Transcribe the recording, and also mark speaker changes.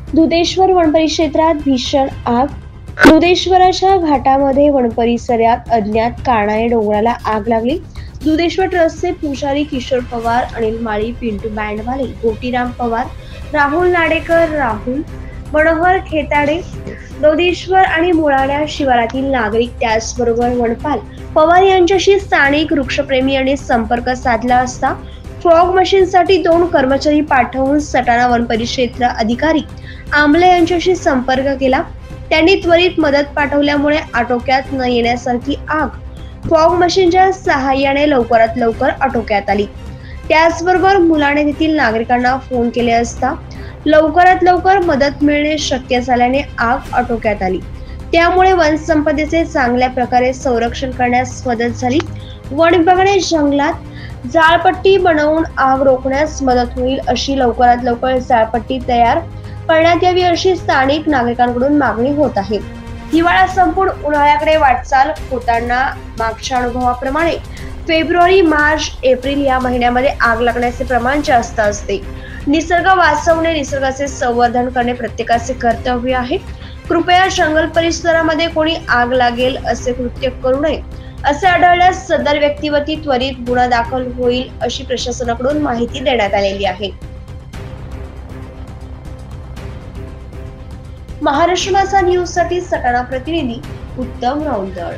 Speaker 1: दुधेश्वर वनपरिक्षेत्रात भीषण आग। दुधेश्वराच्या घाटामध्ये वनपरिसरात अज्ञात कारणाने डोंगराला आग लागली। दुधेश्वर ट्रस्टचे पुजारी किशोर पवार, अनिल माळी, पिंटू बँडवाले, गोटीराम पवार, राहुल नाडेकर, राहुल मनोहर खेताडे, दुधेश्वर आणि मुळाण्या शिवारातील नागरिक, त्याचबरोबर वनपाल पवार यांच्याशी स्थानिक वृक्षप्रेमी यांनी संपर्क साधला असता फॉग मशीनसाठी 2 कर्मचारी पाठवून सटाणा वनपरिक्षेत्र अधिकारी आमले यांच्याशी संपर्क केला। त्यांनी त्वरित मदत पाठवल्यामुळे आटोक्यात न येण्यासारखी आग फॉग मशीनच्या सहाय्याने लवकरात लवकर आटोक्यात आली। त्याचबरोबर मुलाणे येथील नागरिकांना फोन केले असता लवकरात लवकर मदत मिळणे शक्य झाल्याने आग आटोक्यात आली। त्यामुळे वनसंपदेचे चांगल्या प्रकारे संरक्षण करण्यास मदत झाली। वन विभागाने जंगलात जाळपट्टी बनवून आग रोखण्यास मदत होईल, अशी लवकरात लवकर जाळपट्टी तयार करण्यात यावी अशी स्थानिक नागरिकांकडून मागणी होत आहे। हिवाळा संपून उन्हाळ्याकडे वाटचाल होताना मागच्या अनुभवाप्रमाणे फेब्रुवारी, मार्च, एप्रिल या महिन्यामध्ये आग लागण्याचे प्रमाण जास्त असते। निसर्ग वाचवणे, निसर्गाचे संवर्धन करणे प्रत्येकाचे कर्तव्य आहे। कृपया जंगल परिसरामध्ये कोणी आग लागेल असे कृत्य करू नये। असे आढळल्यास सदर व्यक्तीवरती त्वरित गुन्हा दाखल होईल अशी प्रशासनाकडून माहिती देण्यात आलेली आहे। महाराष्ट्र माझा न्यूज साठी सटाणा प्रतिनिधी उत्तम राऊतळ।